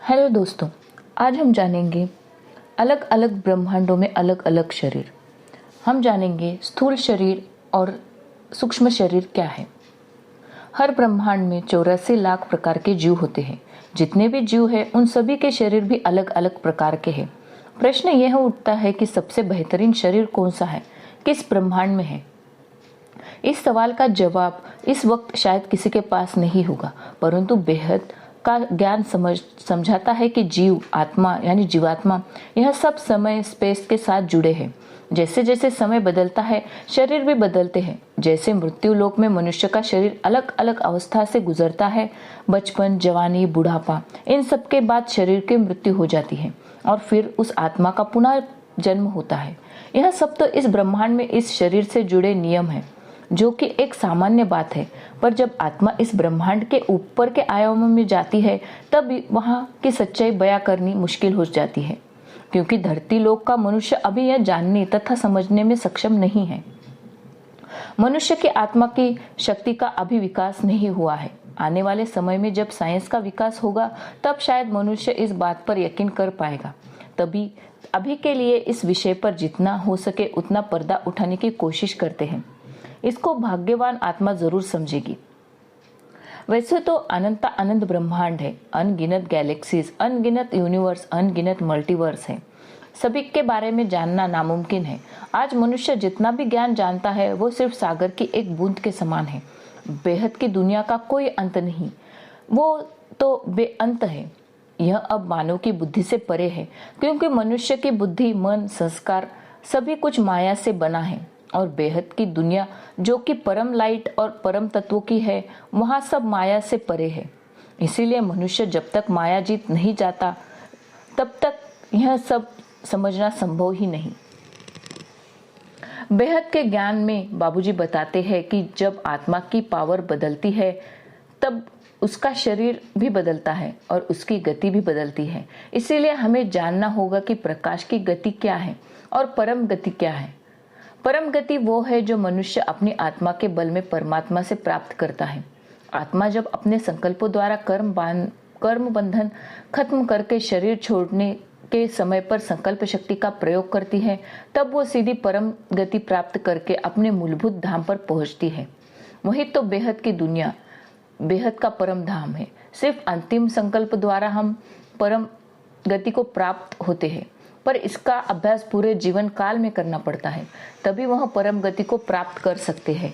Hello दोस्तों, आज हम जानेंगे अलग अलग ब्रह्मांडों में अलग अलग शरीर। हम जानेंगे स्थूल शरीर और सूक्ष्म शरीर क्या है। हर ब्रह्मांड में 84 लाख प्रकार के जीव होते हैं। जितने भी जीव हैं उन सभी के शरीर भी अलग अलग प्रकार के हैं। प्रश्न यह उठता है कि सबसे बेहतरीन शरीर कौन सा है, किस ब्रह्मांड में है। इस सवाल का जवाब इस वक्त शायद किसी के पास नहीं होगा, परंतु बेहद का ज्ञान समझाता है कि जीव, आत्मा यानी जीवात्मा, यह सब समय स्पेस के साथ जुड़े हैं। जैसे जैसे समय बदलता है शरीर भी बदलते हैं। जैसे मृत्यु लोक में मनुष्य का शरीर अलग अलग अवस्था से गुजरता है, बचपन, जवानी, बुढ़ापा, इन सब के बाद शरीर की मृत्यु हो जाती है और फिर उस आत्मा का पुनः जन्म होता है। यह सब तो इस ब्रह्मांड में इस शरीर से जुड़े नियम है, जो कि एक सामान्य बात है। पर जब आत्मा इस ब्रह्मांड के ऊपर के आयामों में जाती है तब वहां की सच्चाई बयां करनी मुश्किल हो जाती है, क्योंकि धरती लोक का मनुष्य अभी यह जानने तथा समझने में सक्षम नहीं है। मनुष्य की आत्मा की शक्ति का अभी विकास नहीं हुआ है। आने वाले समय में जब साइंस का विकास होगा तब शायद मनुष्य इस बात पर यकीन कर पाएगा। तभी अभी के लिए इस विषय पर जितना हो सके उतना पर्दा उठाने की कोशिश करते हैं। इसको भाग्यवान आत्मा जरूर समझेगी। वैसे तो अनंत अनंत ब्रह्मांड है, अनगिनत गैलेक्सीज, अनगिनत यूनिवर्स, अनगिनत मल्टीवर्स है। सभी के बारे में जानना नामुमकिन है। आज मनुष्य जितना भी ज्ञान जानता है वो सिर्फ सागर की एक बूंद के समान है। बेहद की दुनिया का कोई अंत नहीं, वो तो बेअंत है। यह अब मानव की बुद्धि से परे है, क्योंकि मनुष्य की बुद्धि, मन, संस्कार सभी कुछ माया से बना है। और बेहद की दुनिया जो कि परम लाइट और परम तत्वों की है, वहां सब माया से परे है। इसीलिए मनुष्य जब तक माया जीत नहीं जाता तब तक यह सब समझना संभव ही नहीं। बेहद के ज्ञान में बाबूजी बताते हैं कि जब आत्मा की पावर बदलती है तब उसका शरीर भी बदलता है और उसकी गति भी बदलती है। इसीलिए हमें जानना होगा कि प्रकाश की गति क्या है और परम गति क्या है। परम गति वो है जो मनुष्य अपनी आत्मा के बल में परमात्मा से प्राप्त करता है। आत्मा जब अपने संकल्पों द्वारा कर्म बंधन खत्म करके शरीर छोड़ने के समय पर संकल्प शक्ति का प्रयोग करती है, तब वो सीधी परम गति प्राप्त करके अपने मूलभूत धाम पर पहुंचती है। वही तो बेहद की दुनिया, बेहद का परम धाम है। सिर्फ अंतिम संकल्प द्वारा हम परम गति को प्राप्त होते हैं, पर इसका अभ्यास पूरे जीवन काल में करना पड़ता है, तभी वह परम गति को प्राप्त कर सकते हैं।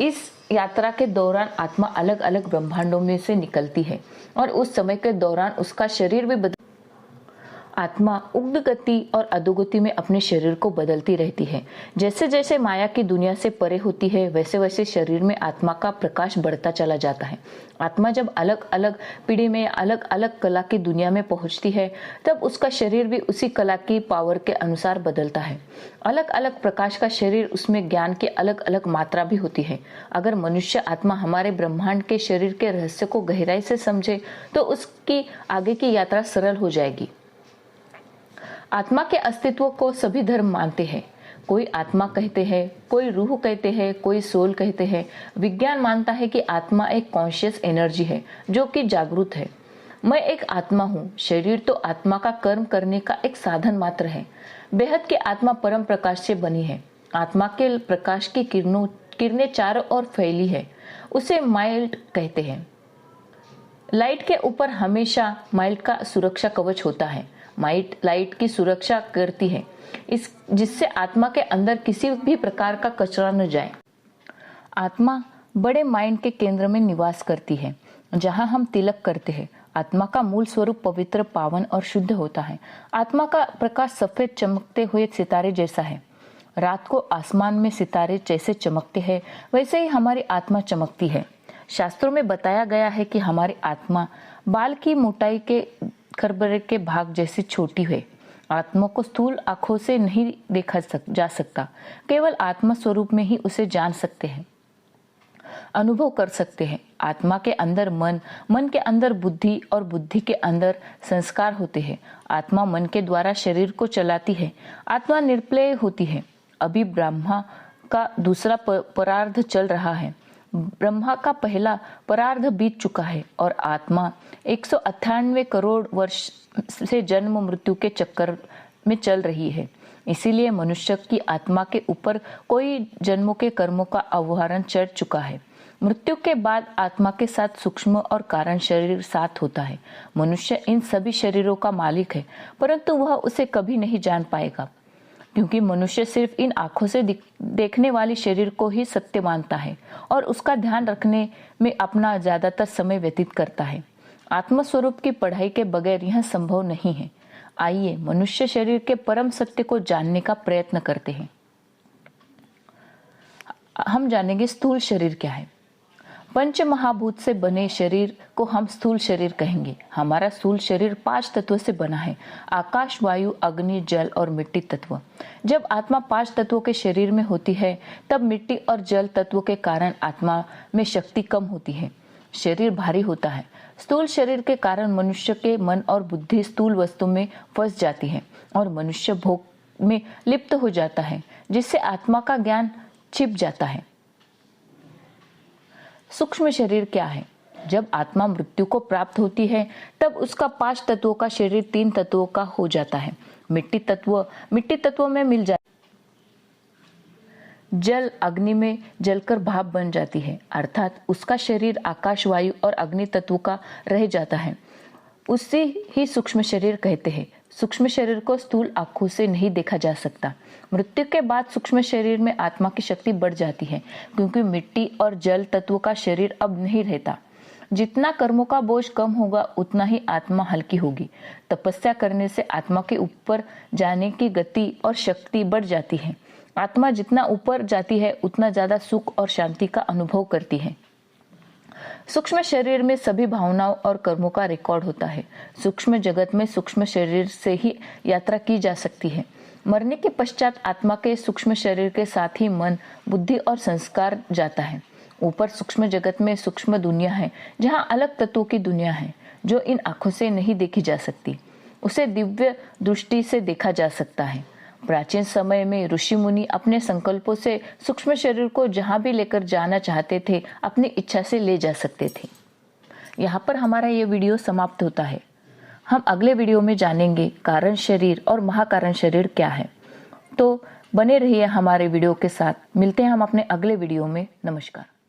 इस यात्रा के दौरान आत्मा अलग अलग ब्रह्मांडों में से निकलती है और उस समय के दौरान उसका शरीर भी आत्मा उग्र गति और अधोगति में अपने शरीर को बदलती रहती है। जैसे जैसे माया की दुनिया से परे होती है वैसे वैसे शरीर में आत्मा का प्रकाश बढ़ता चला जाता है। आत्मा जब अलग अलग पीढ़ी में अलग अलग कला की दुनिया में पहुंचती है तब उसका शरीर भी उसी कला की पावर के अनुसार बदलता है। अलग अलग प्रकाश का शरीर, उसमें ज्ञान की अलग अलग मात्रा भी होती है। अगर मनुष्य आत्मा हमारे ब्रह्मांड के शरीर के रहस्य को गहराई से समझे तो उसकी आगे की यात्रा सरल हो जाएगी। आत्मा के अस्तित्व को सभी धर्म मानते हैं। कोई आत्मा कहते हैं, कोई रूह कहते हैं, कोई सोल कहते हैं। विज्ञान मानता है कि आत्मा एक कॉन्शियस एनर्जी है जो कि जागरूक है। मैं एक आत्मा हूँ। शरीर तो आत्मा का कर्म करने का एक साधन मात्र है। बेहद की आत्मा परम प्रकाश से बनी है। आत्मा के प्रकाश की किरणें चारों ओर फैली है, उसे माइल्ड कहते हैं। लाइट के ऊपर हमेशा माइल्ड का सुरक्षा कवच होता है। लाइट की सुरक्षा करती है जिससे आत्मा के अंदर किसी भी प्रकार का कचरा न जाए। आत्मा बड़े माइंड के केंद्र में निवास करती है, जहां हम तिलक करते हैं। आत्मा का मूल स्वरूप पवित्र, पावन और शुद्ध होता है। आत्मा का प्रकाश सफेद चमकते हुए सितारे जैसा है। रात को आसमान में सितारे जैसे चमकते हैं वैसे ही हमारी आत्मा चमकती है। शास्त्रों में बताया गया है कि हमारी आत्मा बाल की मोटाई के खरबरे के भाग जैसी छोटी है। आत्मा को स्थूल आंखों से नहीं देखा जा सकता, केवल आत्मा स्वरूप में ही उसे जान सकते हैं, अनुभव कर सकते हैं। आत्मा के अंदर मन के अंदर बुद्धि और बुद्धि के अंदर संस्कार होते हैं। आत्मा मन के द्वारा शरीर को चलाती है। आत्मा निर्प्लेय होती है। अभी ब्रह्मा का दूसरा परार्ध चल रहा है। ब्रह्मा का पहला परार्ध बीत चुका है और आत्मा 198 करोड़ वर्ष से जन्म मृत्यु के चक्कर में चल रही है। इसीलिए मनुष्य की आत्मा के ऊपर कोई जन्मों के कर्मों का आवाहन चढ़ चुका है। मृत्यु के बाद आत्मा के साथ सूक्ष्म और कारण शरीर साथ होता है। मनुष्य इन सभी शरीरों का मालिक है, परंतु वह उसे कभी नहीं जान पाएगा, क्योंकि मनुष्य सिर्फ इन आंखों से देखने वाली शरीर को ही सत्य मानता है और उसका ध्यान रखने में अपना ज्यादातर समय व्यतीत करता है। आत्मस्वरूप की पढ़ाई के बगैर यह संभव नहीं है। आइए मनुष्य शरीर के परम सत्य को जानने का प्रयत्न करते हैं। हम जानेंगे स्थूल शरीर क्या है। पंच महाभूत से बने शरीर को हम स्थूल शरीर कहेंगे। हमारा स्थूल शरीर 5 तत्वों से बना है: आकाश, वायु, अग्नि, जल और मिट्टी तत्व। जब आत्मा 5 तत्वों के शरीर में होती है तब मिट्टी और जल तत्वों के कारण आत्मा में शक्ति कम होती है, शरीर भारी होता है। स्थूल शरीर के कारण मनुष्य के मन और बुद्धि स्थूल वस्तु में फंस जाती है और मनुष्य भोग में लिप्त हो जाता है, जिससे आत्मा का ज्ञान छिप जाता है। सूक्ष्म शरीर क्या है? जब आत्मा मृत्यु को प्राप्त होती है तब उसका 5 तत्वों का शरीर 3 तत्वों का हो जाता है। मिट्टी तत्व में मिल जाता है। जल अग्नि में जलकर भाप बन जाती है, अर्थात उसका शरीर आकाश, वायु और अग्नि तत्व का रह जाता है। उसे ही सूक्ष्म शरीर कहते हैं। सूक्ष्म शरीर को स्थूल आंखों से नहीं देखा जा सकता। मृत्यु के बाद सूक्ष्म शरीर में आत्मा की शक्ति बढ़ जाती है, क्योंकि मिट्टी और जल तत्वों का शरीर अब नहीं रहता। जितना कर्मों का बोझ कम होगा उतना ही आत्मा हल्की होगी। तपस्या करने से आत्मा के ऊपर जाने की गति और शक्ति बढ़ जाती है। आत्मा जितना ऊपर जाती है उतना ज्यादा सुख और शांति का अनुभव करती है। सूक्ष्म शरीर में सभी भावनाओं और कर्मों का रिकॉर्ड होता है। सूक्ष्म जगत में सूक्ष्म शरीर से ही यात्रा की जा सकती है। मरने के पश्चात आत्मा के सूक्ष्म शरीर के साथ ही मन, बुद्धि और संस्कार जाता है। ऊपर सूक्ष्म जगत में सूक्ष्म दुनिया है, जहाँ अलग तत्वों की दुनिया है जो इन आंखों से नहीं देखी जा सकती। उसे दिव्य दृष्टि से देखा जा सकता है। प्राचीन समय में ऋषि मुनि अपने संकल्पों से सूक्ष्म शरीर को जहां भी लेकर जाना चाहते थे, अपनी इच्छा से ले जा सकते थे। यहाँ पर हमारा ये वीडियो समाप्त होता है। हम अगले वीडियो में जानेंगे कारण शरीर और महाकारण शरीर क्या है। तो बने रहिए हमारे वीडियो के साथ। मिलते हैं हम अपने अगले वीडियो में। नमस्कार।